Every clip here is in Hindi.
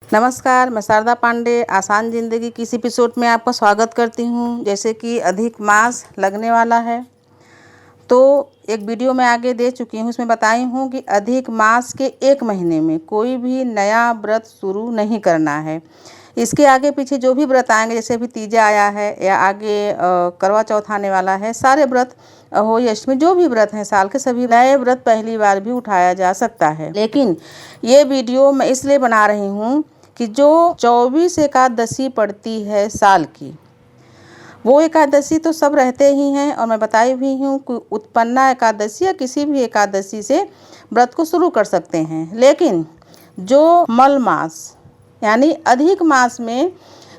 नमस्कार, मैं शारदा पांडे आसान ज़िंदगी की इस एपिसोड में आपका स्वागत करती हूँ। जैसे कि अधिक मास लगने वाला है, तो एक वीडियो मैं आगे दे चुकी हूँ, उसमें बताई हूँ कि अधिक मास के 1 महीने में कोई भी नया व्रत शुरू नहीं करना है। इसके आगे पीछे जो भी व्रत आएंगे, जैसे अभी तीजा आया है या आगे करवा चौथ आने वाला है, सारे व्रत हो या अष्टमी, जो भी व्रत हैं साल के, सभी नए व्रत पहली बार भी उठाया जा सकता है। लेकिन ये वीडियो मैं इसलिए बना रही हूँ कि जो 24 एकादशी पड़ती है साल की, वो एकादशी तो सब रहते ही हैं और मैं बताई भी हूँ कि उत्पन्ना एकादशी या किसी भी एकादशी से व्रत को शुरू कर सकते हैं। लेकिन जो मल मास यानी अधिक मास में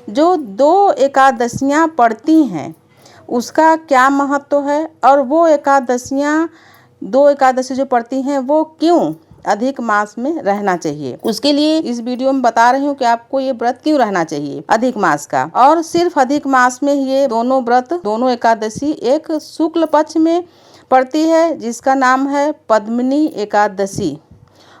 जो 2 एकादशियाँ पड़ती हैं, उसका क्या महत्व है और वो एकादशियाँ 2 एकादशी जो पड़ती हैं वो क्यों अधिक मास में रहना चाहिए, उसके लिए इस वीडियो में बता रही हूँ कि आपको ये व्रत क्यों रहना चाहिए अधिक मास का। और सिर्फ अधिक मास में ये दोनों व्रत, दोनों एकादशी एक शुक्ल पक्ष में पड़ती है जिसका नाम है पद्मिनी एकादशी,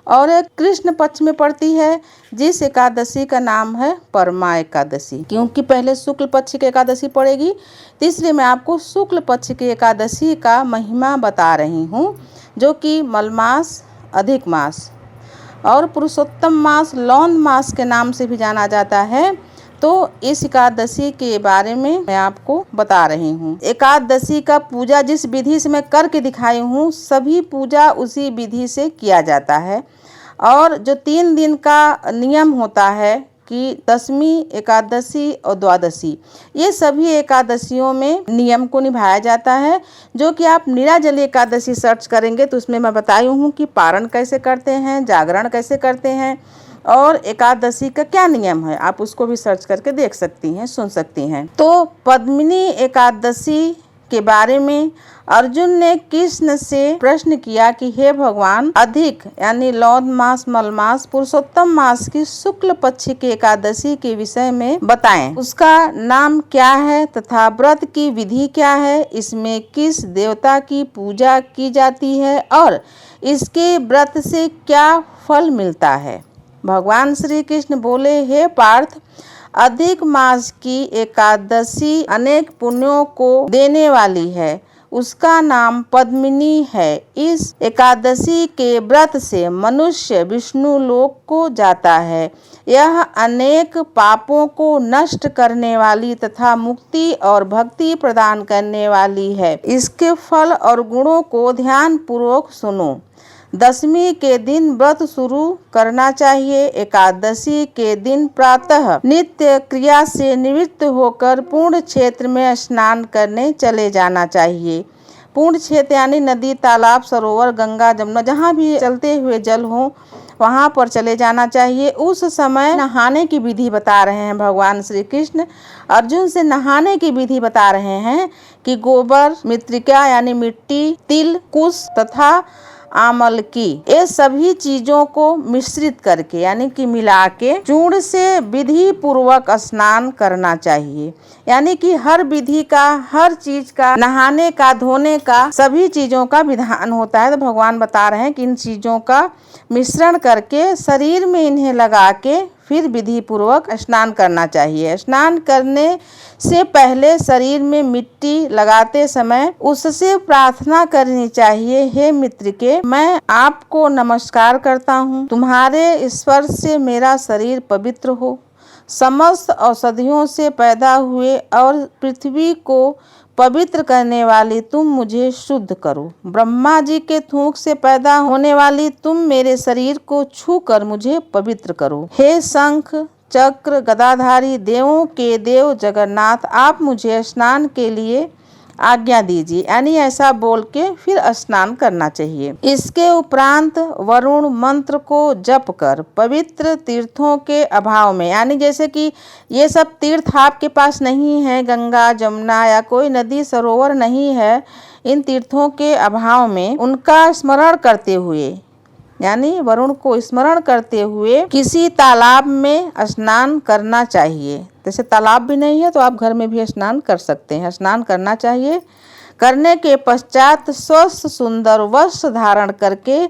और एक कृष्ण पक्ष में पड़ती है जिस एकादशी का नाम है परमा एकादशी। क्योंकि पहले शुक्ल पक्ष की एकादशी पड़ेगी, तीसरे मैं आपको शुक्ल पक्ष की एकादशी का महिमा बता रही हूँ, जो कि मलमास, अधिक मास और पुरुषोत्तम मास, लौन मास के नाम से भी जाना जाता है। तो इस एकादशी के बारे में मैं आपको बता रही हूँ। एकादशी का पूजा जिस विधि से मैं करके दिखाई हूँ, सभी पूजा उसी विधि से किया जाता है। और जो 3 दिन का नियम होता है कि दशमी, एकादशी और द्वादशी, ये सभी एकादशियों में नियम को निभाया जाता है, जो कि आप निराजली एकादशी सर्च करेंगे तो उसमें मैं बताई हूँ कि पारण कैसे करते हैं, जागरण कैसे करते हैं और एकादशी का क्या नियम है, आप उसको भी सर्च करके देख सकती हैं, सुन सकती हैं। तो पद्मिनी एकादशी के बारे में अर्जुन ने कृष्ण से प्रश्न किया कि हे भगवान, अधिक यानी लौन मास, मल मास, पुरुषोत्तम मास की शुक्ल पक्ष की एकादशी के विषय में बताएं। उसका नाम क्या है तथा व्रत की विधि क्या है, इसमें किस देवता की पूजा की जाती है और इसके व्रत से क्या फल मिलता है। भगवान श्री कृष्ण बोले, हे पार्थ, अधिक मास की एकादशी अनेक पुण्यों को देने वाली है, उसका नाम पद्मिनी है। इस एकादशी के व्रत से मनुष्य विष्णु लोक को जाता है। यह अनेक पापों को नष्ट करने वाली तथा मुक्ति और भक्ति प्रदान करने वाली है। इसके फल और गुणों को ध्यान पूर्वक सुनो। दशमी के दिन व्रत शुरू करना चाहिए। एकादशी के दिन प्रातः नित्य क्रिया से निवृत्त होकर पूर्ण क्षेत्र में स्नान करने चले जाना चाहिए। पूर्ण क्षेत्र यानी नदी, तालाब, सरोवर, गंगा, जमुना, जहाँ भी चलते हुए जल हो वहाँ पर चले जाना चाहिए। उस समय नहाने की विधि बता रहे हैं भगवान श्री कृष्ण। अर्जुन से नहाने की विधि बता रहे हैं कि गोबर, मृत्तिका यानी मिट्टी, तिल, कुश तथा आमल की, ये सभी चीजों को मिश्रित करके यानी कि मिला के चूर्ण से विधि पूर्वक स्नान करना चाहिए। यानी कि हर विधि का, हर चीज का, नहाने का, धोने का, सभी चीजों का विधान होता है। तो भगवान बता रहे हैं कि इन चीजों का मिश्रण करके शरीर में इन्हें लगा के फिर विधि पूर्वक स्नान करना चाहिए। स्नान करने से पहले शरीर में मिट्टी लगाते समय उससे प्रार्थना करनी चाहिए, हे मित्र के, मैं आपको नमस्कार करता हूँ, तुम्हारे स्पर्श से मेरा शरीर पवित्र हो। समस्त औषधियों से पैदा हुए और पृथ्वी को पवित्र करने वाली तुम मुझे शुद्ध करो। ब्रह्मा जी के थूक से पैदा होने वाली तुम मेरे शरीर को छू कर मुझे पवित्र करो। हे शंख, चक्र, गदाधारी, देवों के देव जगन्नाथ, आप मुझे स्नान के लिए आज्ञा दीजिए। यानी ऐसा बोल के फिर स्नान करना चाहिए। इसके उपरांत वरुण मंत्र को जप कर पवित्र तीर्थों के अभाव में, यानी जैसे कि ये सब तीर्थ आपके पास नहीं है, गंगा, जमुना या कोई नदी, सरोवर नहीं है, इन तीर्थों के अभाव में उनका स्मरण करते हुए, यानी वरुण को स्मरण करते हुए किसी तालाब में स्नान करना चाहिए। जैसे तालाब भी नहीं है तो आप घर में भी स्नान कर सकते हैं। स्नान करना चाहिए। करने के पश्चात स्वस्थ सुंदर वस्त्र धारण करके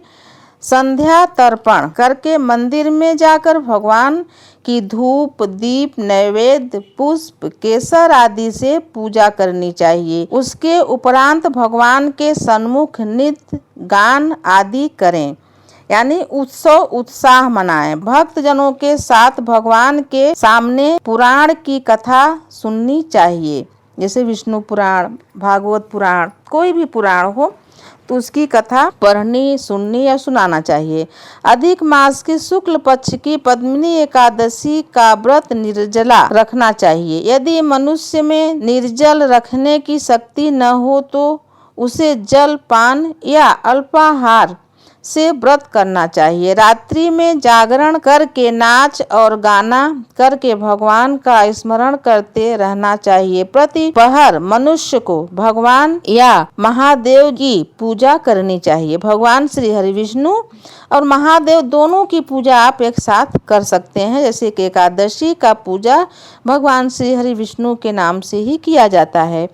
संध्या तर्पण करके मंदिर में जाकर भगवान कि धूप दीप नैवेद्य पुष्प केसर आदि से पूजा करनी चाहिए। उसके उपरांत भगवान के सन्मुख नृत्य गान आदि करें, यानी उत्सव उत्साह मनाएं। भक्त जनों के साथ भगवान के सामने पुराण की कथा सुननी चाहिए, जैसे विष्णु पुराण, भागवत पुराण, कोई भी पुराण हो तो उसकी कथा पढ़नी, सुननी या सुनाना चाहिए। अधिक मास की शुक्ल पक्ष की पद्मिनी एकादशी का व्रत निर्जला रखना चाहिए। यदि मनुष्य में निर्जल रखने की शक्ति न हो तो उसे जल पान या अल्पाहार से व्रत करना चाहिए। रात्रि में जागरण करके नाच और गाना करके भगवान का स्मरण करते रहना चाहिए। प्रतिपहर मनुष्य को भगवान या महादेव की पूजा करनी चाहिए। भगवान श्री हरि विष्णु और महादेव दोनों की पूजा आप एक साथ कर सकते हैं। जैसे कि एकादशी का पूजा भगवान श्री हरि विष्णु के नाम से ही किया जाता है।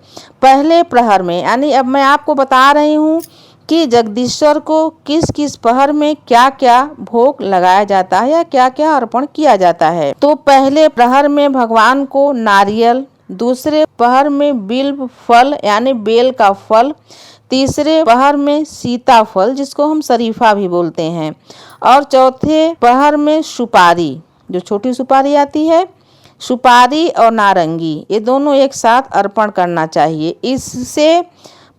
पहले प्रहर में, यानी अब मैं आपको बता रही हूँ कि जगदीश्वर को किस किस पहर में क्या क्या भोग लगाया जाता है या क्या क्या अर्पण किया जाता है। तो पहले प्रहर में भगवान को नारियल, दूसरे पहर में बिल्व फल यानी बेल का फल, तीसरे पहर में सीताफल जिसको हम शरीफा भी बोलते हैं, और चौथे पहर में सुपारी, जो छोटी सुपारी आती है, सुपारी और नारंगी, ये दोनों एक साथ अर्पण करना चाहिए। इससे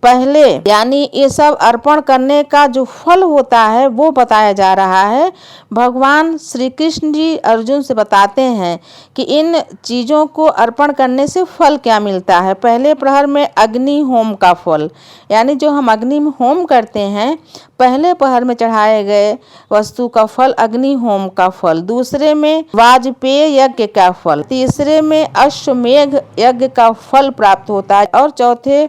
पहले यानी ये सब अर्पण करने का जो फल होता है वो बताया जा रहा है। भगवान श्री कृष्ण जी अर्जुन से बताते हैं कि इन चीज़ों को अर्पण करने से फल क्या मिलता है। पहले प्रहर में अग्नि होम का फल, यानी जो हम अग्नि में होम करते हैं, पहले प्रहर में चढ़ाए गए वस्तु का फल अग्नि होम का फल, दूसरे में वाजपेय यज्ञ का फल, तीसरे में अश्वमेघ यज्ञ का फल प्राप्त होता है और चौथे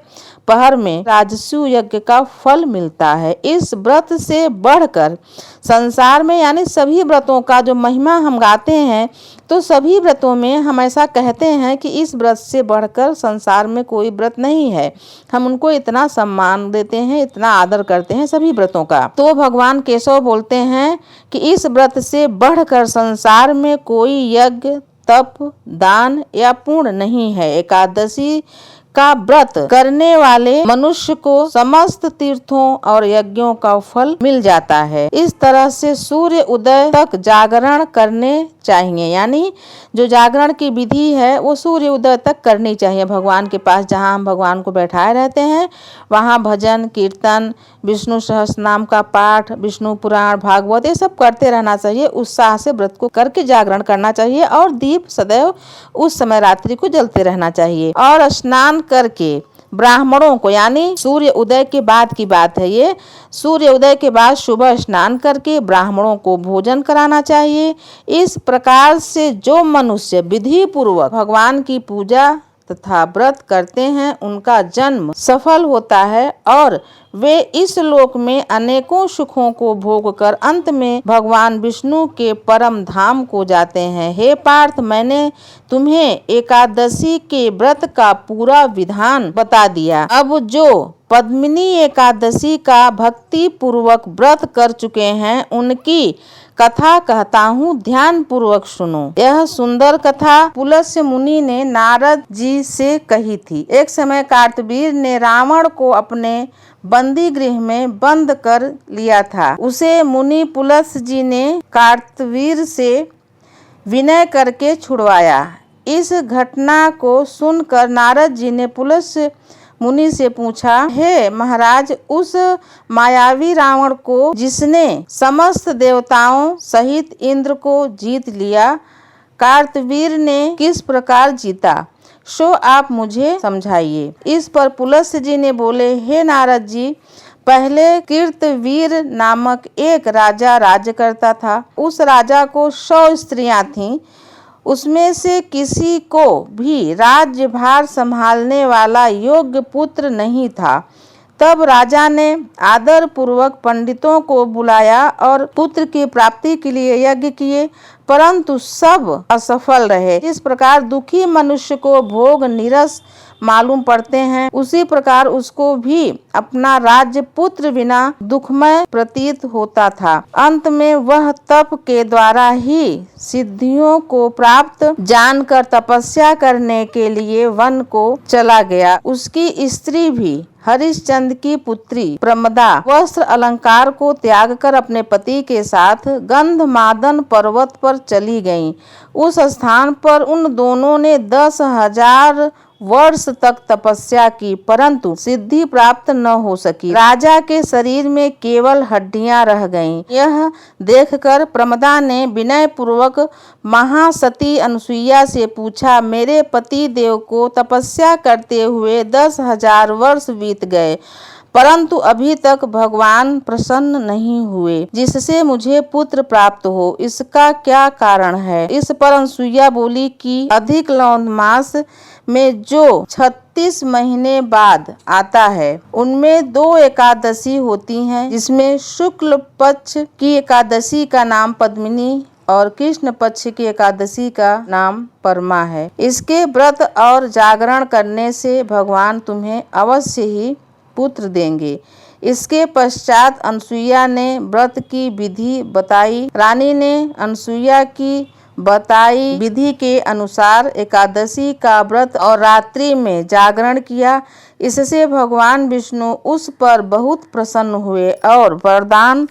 पहर में राजसू यज्ञ का फल मिलता है। इस व्रत से बढ़कर संसार में, यानी सभी व्रतों का जो महिमा हम गाते हैं, तो सभी व्रतों में हम ऐसा कहते हैं कि इस व्रत से बढ़कर संसार में कोई व्रत नहीं है। हम उनको इतना सम्मान देते हैं, इतना आदर करते हैं सभी व्रतों का। तो भगवान केशव बोलते हैं कि इस व्रत से बढ़कर संसार में कोई यज्ञ, तप, दान या पुण्य नहीं है। एकादशी का व्रत करने वाले मनुष्य को समस्त तीर्थों और यज्ञों का फल मिल जाता है। इस तरह से सूर्य उदय तक जागरण करने चाहिए, यानी जो जागरण की विधि है वो सूर्य उदय तक करनी चाहिए। भगवान के पास जहाँ हम भगवान को बैठाए रहते हैं वहाँ भजन कीर्तन, विष्णु सहस्त्र नाम का पाठ, विष्णु पुराण, भागवत, ये सब करते रहना चाहिए। उत्साह से व्रत को करके जागरण करना चाहिए और दीप सदैव उस समय रात्रि को जलते रहना चाहिए। और स्नान करके ब्राह्मणों को, यानी सूर्य उदय के बाद की बात है ये, सूर्य उदय के बाद सुबह स्नान करके ब्राह्मणों को भोजन कराना चाहिए। इस प्रकार से जो मनुष्य विधि पूर्वक भगवान की पूजा तथा व्रत करते हैं उनका जन्म सफल होता है और वे इस लोक में अनेकों सुखों को भोग कर अंत में भगवान विष्णु के परम धाम को जाते हैं। हे पार्थ, मैंने तुम्हें एकादशी के व्रत का पूरा विधान बता दिया। अब जो पद्मिनी एकादशी का भक्ति पूर्वक व्रत कर चुके हैं उनकी कथा कहता हूँ, ध्यान पूर्वक सुनो। यह सुंदर कथा पुलस्त्य मुनि ने नारद जी से कही थी। एक समय कार्तवीर ने रावण को अपने बंदी गृह में बंद कर लिया था। उसे मुनि पुलस्त्य जी ने कार्तवीर से विनय करके छुड़वाया। इस घटना को सुनकर नारद जी ने पुलस्त्य मुनि से पूछा, हे महाराज, उस मायावी रावण को जिसने समस्त देवताओं सहित इंद्र को जीत लिया, कार्तवीर ने किस प्रकार जीता, सो आप मुझे समझाइए। इस पर पुलस्त्य जी ने बोले, हे नारद जी, पहले कीर्तवीर नामक एक राजा राज्य करता था। उस राजा को 100 स्त्रियां थीं। उसमें से किसी को भी राज्यभार संभालने वाला योग्य पुत्र नहीं था। तब राजा ने आदर पूर्वक पंडितों को बुलाया और पुत्र की प्राप्ति के लिए यज्ञ किए, परंतु सब असफल रहे। इस प्रकार दुखी मनुष्य को भोग निरस मालूम पड़ते हैं, उसी प्रकार उसको भी अपना राज्य पुत्र बिना दुखमय प्रतीत होता था। अंत में वह तप के द्वारा ही सिद्धियों को प्राप्त जानकर तपस्या करने के लिए वन को चला गया। उसकी स्त्री भी हरिश्चंद्र की पुत्री प्रमदा वस्त्र अलंकार को त्याग कर अपने पति के साथ गंधमादन पर्वत पर चली गईं। उस स्थान पर उन दोनों ने 10,000 वर्ष तक तपस्या की, परंतु सिद्धि प्राप्त न हो सकी। राजा के शरीर में केवल हड्डियां रह गईं। यह देखकर प्रमदा ने विनय पूर्वक महासती अनुसुईया से पूछा, मेरे पति देव को तपस्या करते हुए 10,000 वर्ष बीत गए, परंतु अभी तक भगवान प्रसन्न नहीं हुए जिससे मुझे पुत्र प्राप्त हो, इसका क्या कारण है? इस पर अनुसुईया बोली कि अधिक लौंद मास में जो 36 महीने बाद आता है उनमें 2 एकादशी होती हैं, जिसमें शुक्ल पक्ष की एकादशी का नाम पद्मिनी और कृष्ण पक्ष की एकादशी का नाम परमा है। इसके व्रत और जागरण करने से भगवान तुम्हें अवश्य ही पुत्र देंगे। इसके पश्चात अनुसुईया ने व्रत की विधि बताई। रानी ने अनुसुईया की बताई विधि के अनुसार एकादशी का व्रत और रात्रि में जागरण किया। इससे भगवान विष्णु उस पर बहुत प्रसन्न हुए और वरदान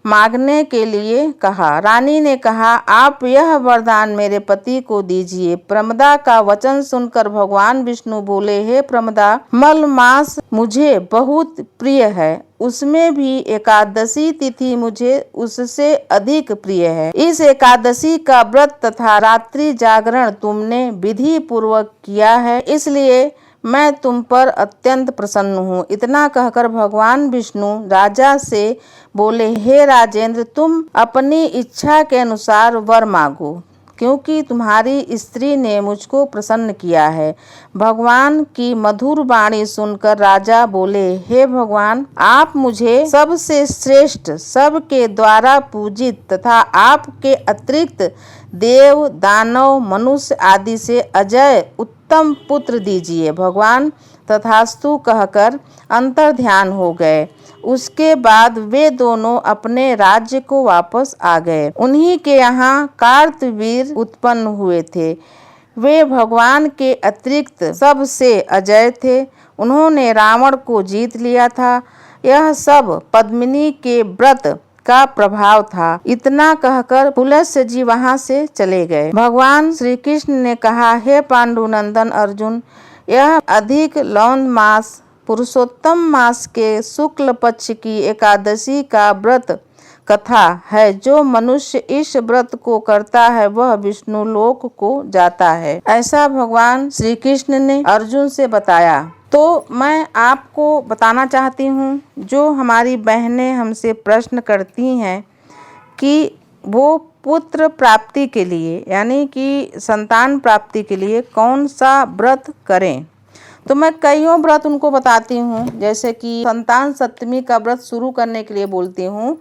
मांगने के लिए कहा। रानी ने कहा, आप यह वरदान मेरे पति को दीजिए। प्रमदा का वचन सुनकर भगवान विष्णु बोले, हे प्रमदा, मल मास मुझे बहुत प्रिय है, उसमें भी एकादशी तिथि मुझे उससे अधिक प्रिय है। इस एकादशी का व्रत तथा रात्रि जागरण तुमने विधि पूर्वक किया है, इसलिए मैं तुम पर अत्यंत प्रसन्न हूँ। इतना कहकर भगवान विष्णु राजा से बोले, हे राजेंद्र, तुम अपनी इच्छा के अनुसार वर मांगो, क्योंकि तुम्हारी स्त्री ने मुझको प्रसन्न किया है। भगवान की मधुर वाणी सुनकर राजा बोले, हे भगवान, आप मुझे सबसे श्रेष्ठ, सबके द्वारा पूजित तथा आपके अतिरिक्त देव, दानव, मनुष्य आदि से अजय उत्तम पुत्र दीजिए। भगवान तथास्तु कहकर अंतर्ध्यान हो गए। उसके बाद वे दोनों अपने राज्य को वापस आ गए। उन्हीं के यहाँ कार्तवीर उत्पन्न हुए थे। वे भगवान के अतिरिक्त सबसे अजय थे। उन्होंने रावण को जीत लिया था। यह सब पद्मिनी के व्रत का प्रभाव था। इतना कहकर पुलस्त्य जी वहां से चले गए। भगवान श्री कृष्ण ने कहा, हे पांडुनंदन अर्जुन, यह अधिक लौंद मास पुरुषोत्तम मास के शुक्ल पक्ष की एकादशी का व्रत कथा है। जो मनुष्य इस व्रत को करता है वह विष्णु लोक को जाता है। ऐसा भगवान श्री कृष्ण ने अर्जुन से बताया। तो मैं आपको बताना चाहती हूँ, जो हमारी बहनें हमसे प्रश्न करती हैं कि वो पुत्र प्राप्ति के लिए यानी कि संतान प्राप्ति के लिए कौन सा व्रत करें, तो मैं कईयों व्रत उनको बताती हूँ। जैसे कि संतान सप्तमी का व्रत शुरू करने के लिए बोलती हूँ।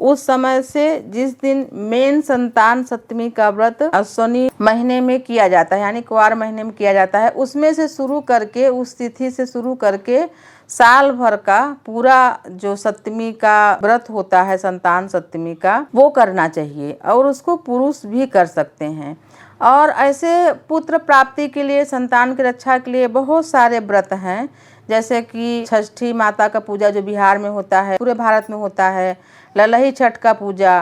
उस समय से जिस दिन मेन संतान सप्तमी का व्रत अश्विनी महीने में किया जाता है यानी कुवार महीने में किया जाता है, उसमें से शुरू करके, उस तिथि से शुरू करके साल भर का पूरा जो सप्तमी का व्रत होता है संतान सप्तमी का, वो करना चाहिए। और उसको पुरुष भी कर सकते हैं। और ऐसे पुत्र प्राप्ति के लिए, संतान की रक्षा के लिए बहुत सारे व्रत हैं। जैसे कि षष्ठी माता का पूजा जो बिहार में होता है, पूरे भारत में होता है, ललही छठ का पूजा,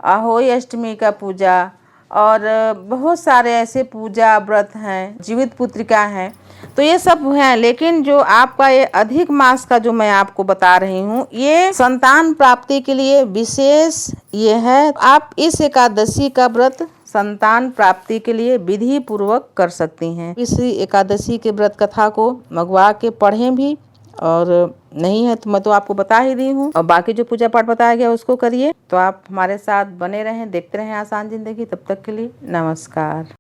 अहोई अष्टमी का पूजा, और बहुत सारे ऐसे पूजा व्रत हैं, जीवित पुत्रिका हैं। तो ये सब हैं। लेकिन जो आपका ये अधिक मास का जो मैं आपको बता रही हूँ, ये संतान प्राप्ति के लिए विशेष ये है। आप इस एकादशी का व्रत संतान प्राप्ति के लिए विधि पूर्वक कर सकती हैं। इस एकादशी के व्रत कथा को मंगवा के पढ़ें भी, और नहीं है तो मैं तो आपको बता ही दी हूँ। और बाकी जो पूजा पाठ बताया गया उसको करिए। तो आप हमारे साथ बने रहें, देखते रहें आसान जिंदगी। तब तक के लिए नमस्कार।